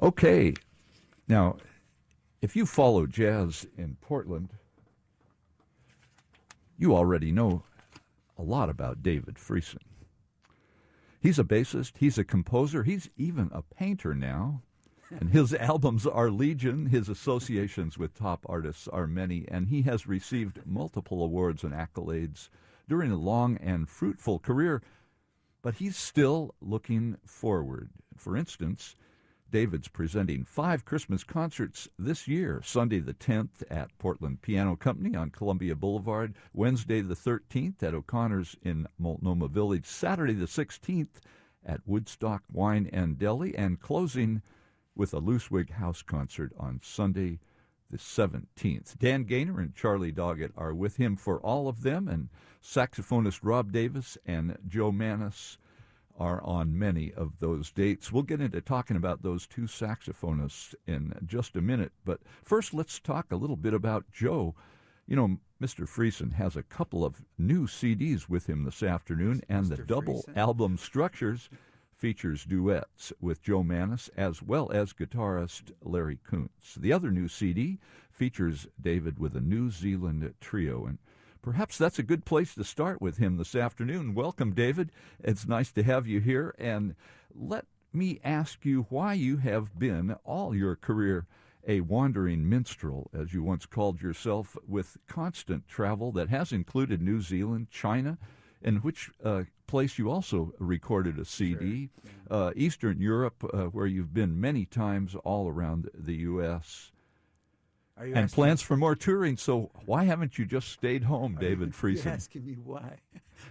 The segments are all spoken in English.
Okay, now, if you follow jazz in Portland, you already know a lot about David Friesen. He's a bassist, he's a composer, he's even a painter now, and his albums are legion, his associations with top artists are many, and he has received multiple awards and accolades during a long and fruitful career, but he's still looking forward. For instance, David's presenting 5 Christmas concerts this year, Sunday the 10th at Portland Piano Company on Columbia Boulevard, Wednesday the 13th at O'Connor's in Multnomah Village, Saturday the 16th at Woodstock Wine and Deli, and closing with a Loosewig House concert on Sunday the 17th. Dan Gaynor and Charlie Doggett are with him for all of them, and saxophonist Rob Davis and Joe Maness are on many of those dates. We'll get into talking about those two saxophonists in just a minute, but first let's talk a little bit about Joe. You know, Mr. Friesen has a couple of new CDs with him this afternoon, and the double album Structures features duets with Joe Maness as well as guitarist Larry Kuntz. The other new CD features David with a New Zealand trio, and perhaps that's a good place to start with him this afternoon. Welcome, David. It's nice to have you here. And let me ask you why you have been all your career a wandering minstrel, as you once called yourself, with constant travel that has included New Zealand, China, in which place you also recorded a CD, sure. Eastern Europe, where you've been many times all around the U.S., and plans for more touring. So why haven't you just stayed home, David Friesen? You're asking me why?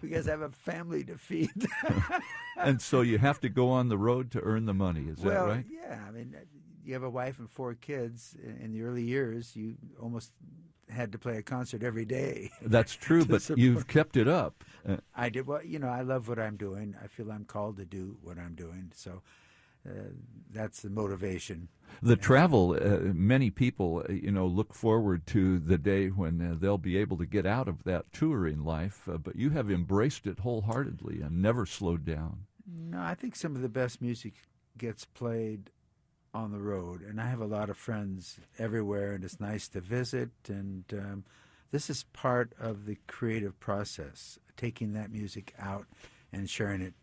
Because I have a family to feed. And so you have to go on the road to earn the money. Is that right? Yeah. I mean, you have a wife and 4 kids. In the early years, you almost had to play a concert every day. That's true, but you've kept it up. I did. Well, you know, I love what I'm doing. I feel I'm called to do what I'm doing. So that's the motivation. The travel, many people, look forward to the day when they'll be able to get out of that touring life, but you have embraced it wholeheartedly and never slowed down. No, I think some of the best music gets played on the road, and I have a lot of friends everywhere, and it's nice to visit, and this is part of the creative process, taking that music out and sharing it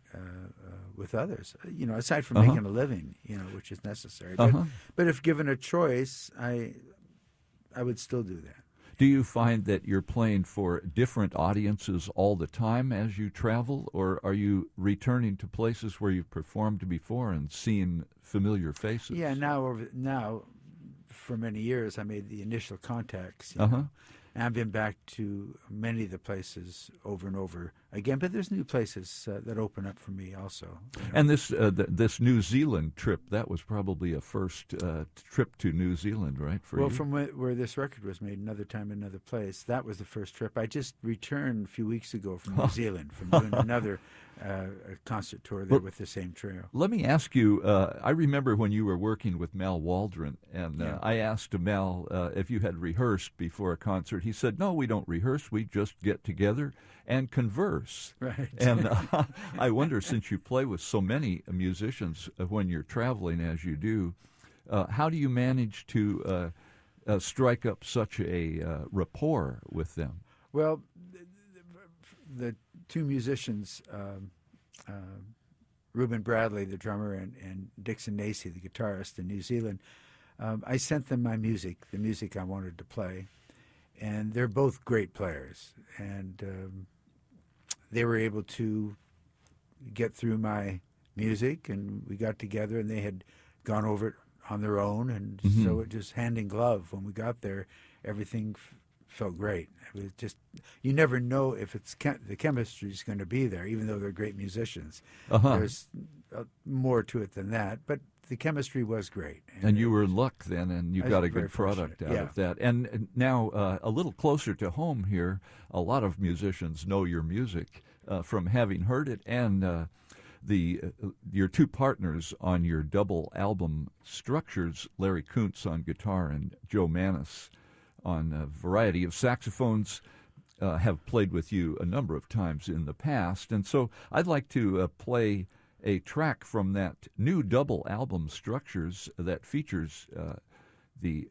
with others, aside from making a living, which is necessary. But if given a choice, I would still do that. Do you find that you're playing for different audiences all the time as you travel, or are you returning to places where you've performed before and seeing familiar faces? Yeah, now for many years I made the initial contacts. And I've been back to many of the places over and over again, but there's new places that open up for me also. And this New Zealand trip, that was probably a first trip to New Zealand, right, for you? Well, from where this record was made, Another Time, Another Place, that was the first trip. I just returned a few weeks ago from New Zealand, from doing another concert tour there with the same trio. Let me ask you, I remember when you were working with Mal Waldron, and I asked Mal if you had rehearsed before a concert. He said, no, we don't rehearse, we just get together and converse. Right. And I wonder, since you play with so many musicians when you're traveling as you do, how do you manage to strike up such a rapport with them? Well, the two musicians, Reuben Bradley, the drummer, and Dixon Nacy, the guitarist in New Zealand, I sent them my music, the music I wanted to play, and they're both great players, and they were able to get through my music, and we got together, and they had gone over it on their own, and so it just hand in glove. When we got there, everything felt great. It was just, you never know if it's the chemistry is going to be there, even though they're great musicians. There's more to it than that, but the chemistry was great. And you were in luck then, and you got a good product out of that. And now, a little closer to home here, a lot of musicians know your music from having heard it, and your two partners on your double album Structures, Larry Kuntz on guitar and Joe Maness on a variety of saxophones, have played with you a number of times in the past. And so I'd like to play a track from that new double album, Structures, that features the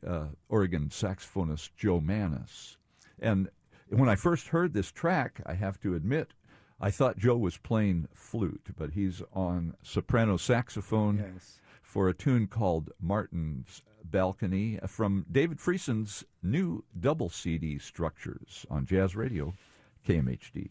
Oregon saxophonist Joe Maness. And when I first heard this track, I have to admit, I thought Joe was playing flute, but he's on soprano saxophone for a tune called Martin's Balcony from David Friesen's new double CD, Structures, on Jazz Radio, KMHD.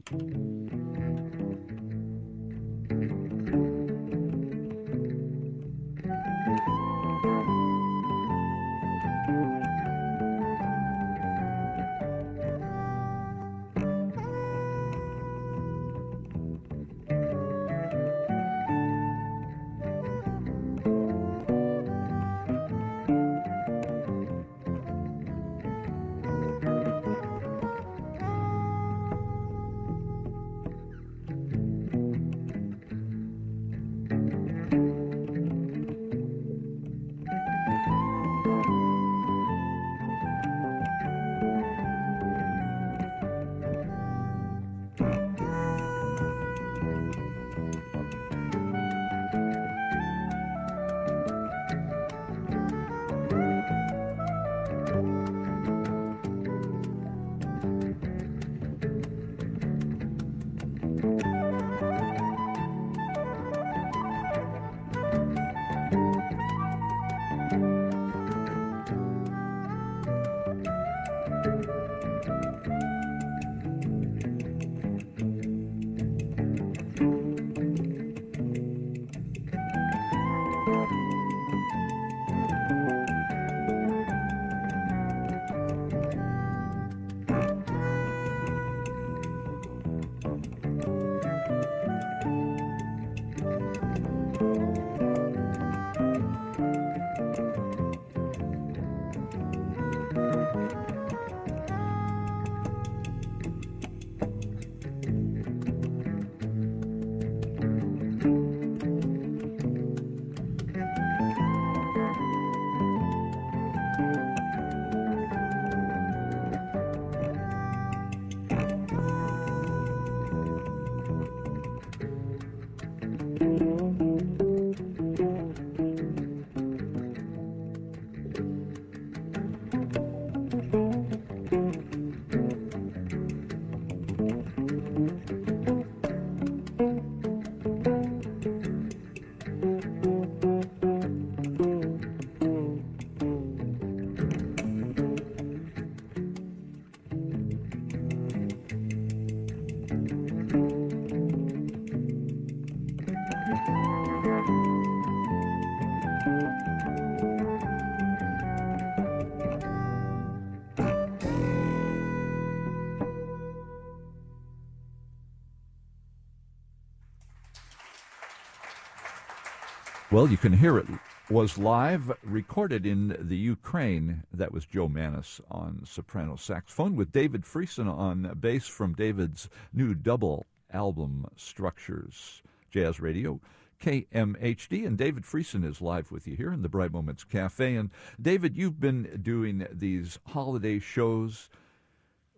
Well, you can hear it was live, recorded in the Ukraine. That was Joe Maness on soprano saxophone with David Friesen on bass from David's new double album, Structures. Jazz Radio, KMHD, and David Friesen is live with you here in the Bright Moments Cafe. And David, you've been doing these holiday shows,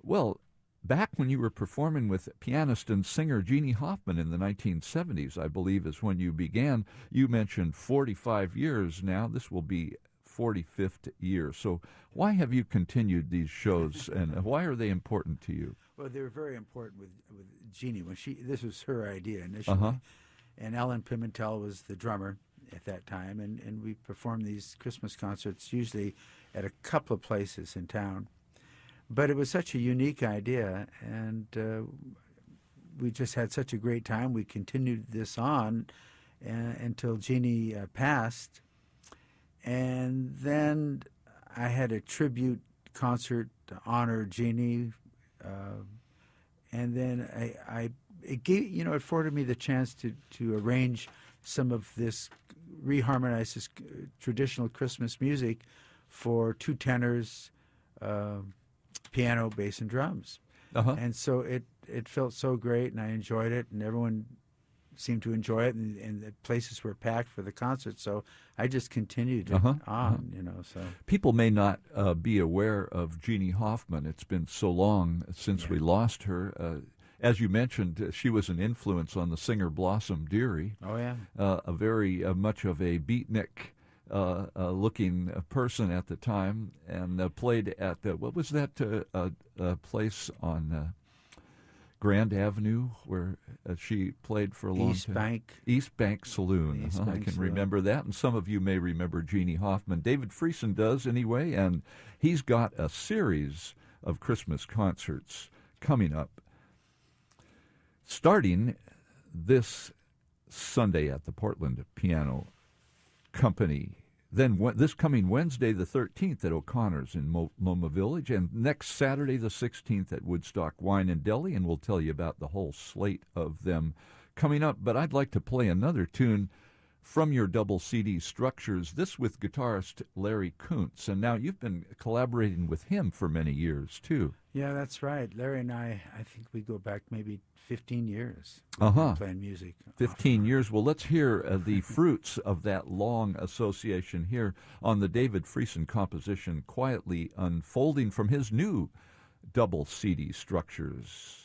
well, back when you were performing with pianist and singer Jeannie Hoffman in the 1970s, I believe, is when you began. You mentioned 45 years now. This will be 45th year. So why have you continued these shows, and why are they important to you? Well, they were very important with Jeannie. This was her idea initially. And Alan Pimentel was the drummer at that time, and we performed these Christmas concerts usually at a couple of places in town. But it was such a unique idea, and we just had such a great time. We continued this on until Jeannie passed. And then I had a tribute concert to honor Jeannie. And then it afforded me the chance to arrange some of this, reharmonize this traditional Christmas music for two tenors, piano, bass, and drums. And so it felt so great, and I enjoyed it, and everyone seemed to enjoy it, and the places were packed for the concert. So I just continued it on, So people may not be aware of Jeannie Hoffman. It's been so long since we lost her. as you mentioned, she was an influence on the singer Blossom Dearie. Oh, yeah. A very much of a beatnik looking person at the time, and played at what was that place on Grand Avenue where she played for a long time? East Bank Saloon. I can remember that, and some of you may remember Jeannie Hoffman. David Friesen does anyway, and he's got a series of Christmas concerts coming up, starting this Sunday at the Portland Piano Company. Then this coming Wednesday, the 13th, at O'Connor's in Loma Village, and next Saturday, the 16th, at Woodstock Wine and Deli, and we'll tell you about the whole slate of them coming up. But I'd like to play another tune from your double CD Structures, this with guitarist Larry Kuntz. And now you've been collaborating with him for many years, too. Yeah, that's right. Larry and I think we go back maybe 15 years playing music. 15 years. Well, let's hear the fruits of that long association here on the David Friesen composition, Quietly Unfolding, from his new double CD Structures.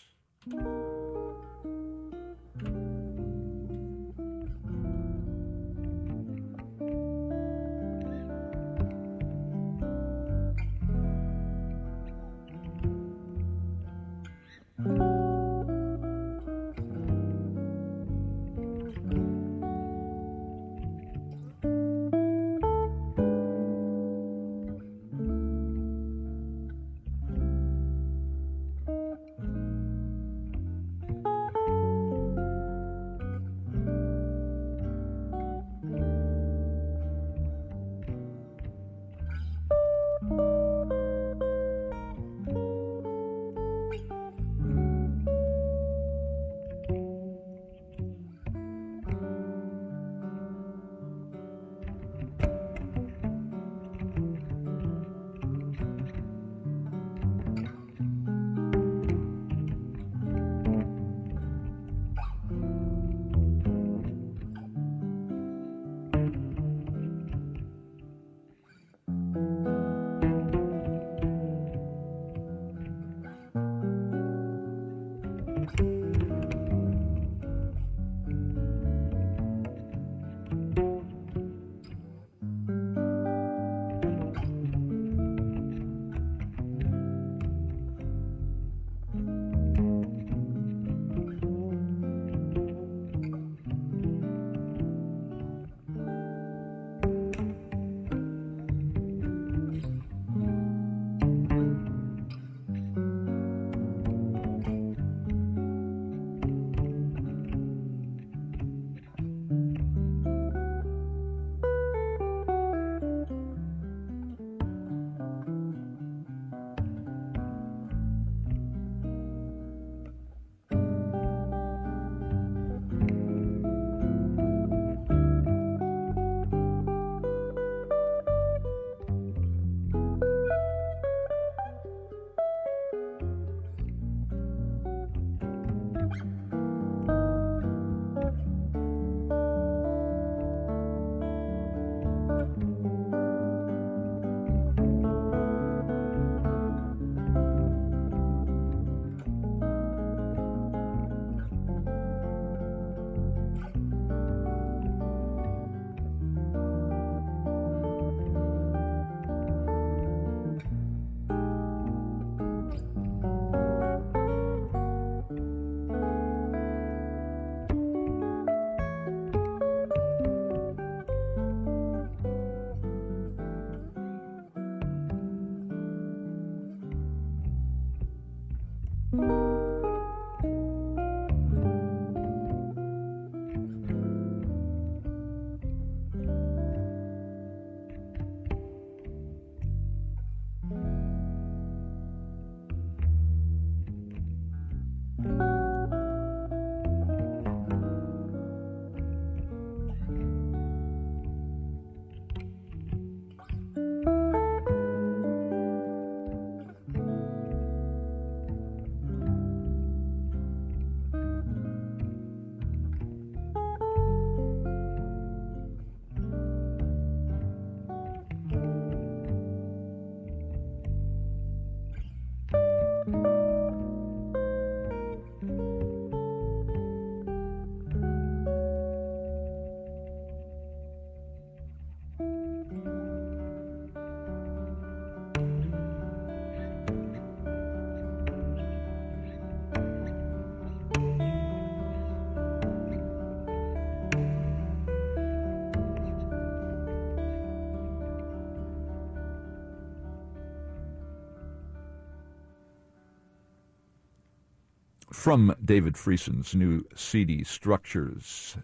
From David Friesen's new CD, Structures,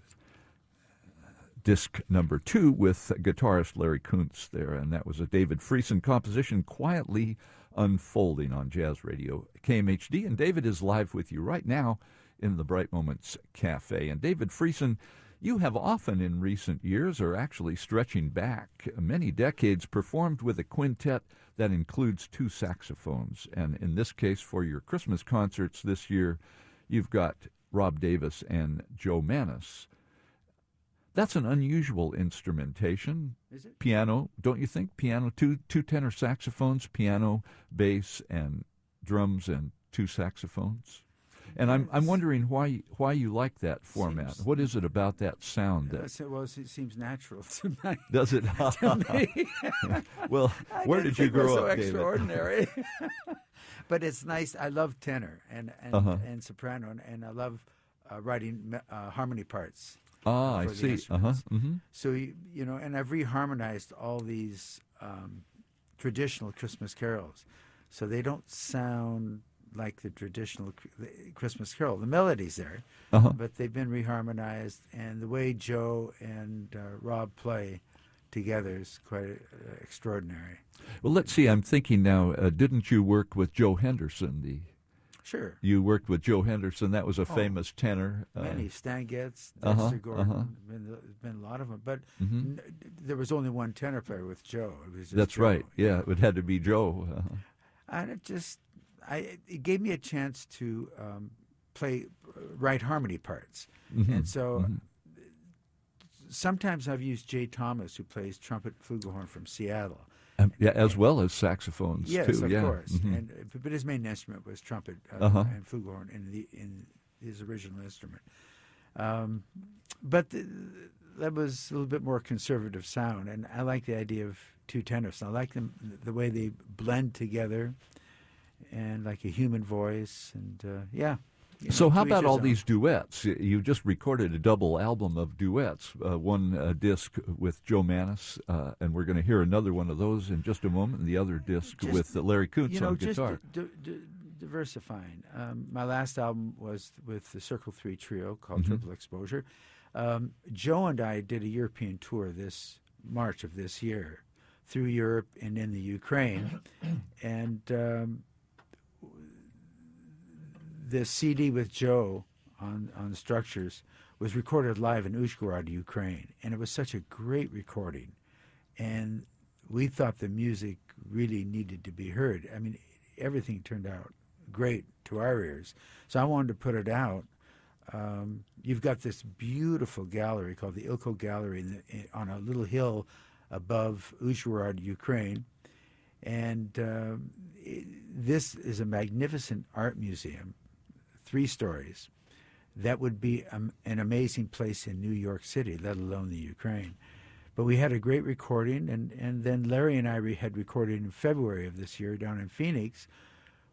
disc number 2 with guitarist Larry Kuntz there, and that was a David Friesen composition, quietly unfolding on Jazz Radio KMHD. And David is live with you right now in the Bright Moments Cafe. And David Friesen, you have often in recent years, or actually stretching back many decades, performed with a quintet that includes 2 saxophones. And in this case, for your Christmas concerts this year, you've got Rob Davis and Joe Maness. That's an unusual instrumentation. Is it? Piano, don't you think? Piano, two tenor saxophones, piano, bass, and drums, and 2 saxophones. And I'm wondering why you like that format. What is it about that sound that? Well, it seems natural to me. Does it? To me. Well, where did you grow up, so David? extraordinary. But it's nice. I love tenor and soprano, and I love writing harmony parts. I for the see. instruments. Mm-hmm. So and I've reharmonized all these traditional Christmas carols, so they don't sound like the traditional Christmas carol. The melody's there, but they've been reharmonized, and the way Joe and Rob play together is quite extraordinary. Well, let's see. I'm thinking now, didn't you work with Joe Henderson? Sure. You worked with Joe Henderson. That was a famous tenor. Many. Stan Getz, Dexter Gordon. There's been a lot of them. But there was only one tenor player with Joe. It was just That's Joe. right. Yeah, it had to be Joe. And it gave me a chance to write harmony parts. And so sometimes I've used Jay Thomas, who plays trumpet flugelhorn from Seattle. As well as saxophones, yes, too. Yes, of yeah. course. But his main instrument was trumpet and flugelhorn in his original instrument. But that was a little bit more conservative sound, and I like the idea of 2 tenors. I like them the way they blend together, and like a human voice, and So how about all these duets? You just recorded a double album of duets, one disc with Joe Maness, and we're going to hear another one of those in just a moment, and the other disc with Larry Kuntz on guitar. Just diversifying. My last album was with the Circle 3 trio called Triple Exposure. Joe and I did a European tour this March of this year through Europe and in the Ukraine, and the CD with Joe on Structures was recorded live in Uzhhorod, Ukraine, and it was such a great recording. And we thought the music really needed to be heard. I mean, everything turned out great to our ears. So I wanted to put it out. You've got this beautiful gallery called the Ilko Gallery on a little hill above Uzhhorod, Ukraine. And this is a magnificent art museum, 3 stories. That would be an amazing place in New York City, let alone the Ukraine. But we had a great recording, and then Larry and I had recorded in February of this year down in Phoenix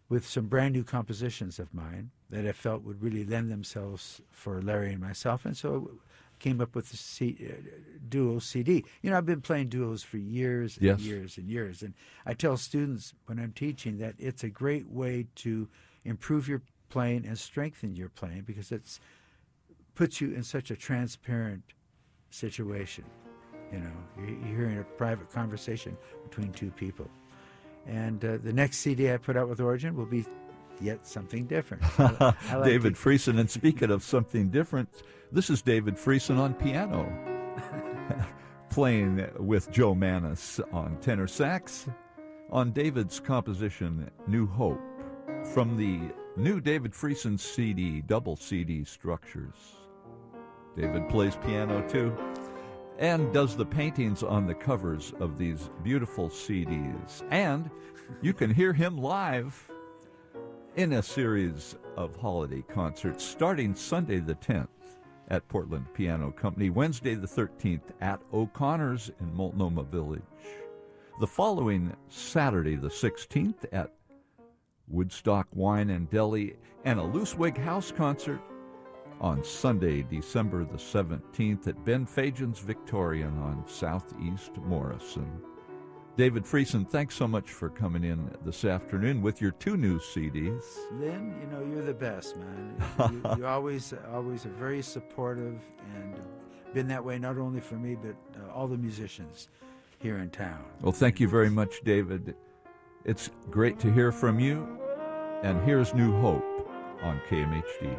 with some brand new compositions of mine that I felt would really lend themselves for Larry and myself. And so I came up with the duo CD. I've been playing duos for years and years and years. And I tell students when I'm teaching that it's a great way to improve your playing and strengthen your playing, because it puts you in such a transparent situation. You're hearing a private conversation between 2 people. And the next CD I put out with Origin will be yet something different. I like David Friesen. And speaking of something different, this is David Friesen on piano, playing with Joe Maness on tenor sax, on David's composition, New Hope, from the new David Friesen CD, double CD Structures. David plays piano too, and does the paintings on the covers of these beautiful CDs. And you can hear him live in a series of holiday concerts starting Sunday the 10th at Portland Piano Company. Wednesday the 13th at O'Connor's in Multnomah Village. The following Saturday the 16th at Woodstock Wine and Deli, and a Loose Wig House concert on Sunday, December the 17th at Ben Fajan's Victorian on Southeast Morrison. David Friesen, thanks so much for coming in this afternoon with your 2 new CDs. Lynn, you're the best, man. You're always are very supportive, and been that way not only for me, but all the musicians here in town. Well, thank you very much, David. It's great to hear from you. And here's New Hope on KMHD.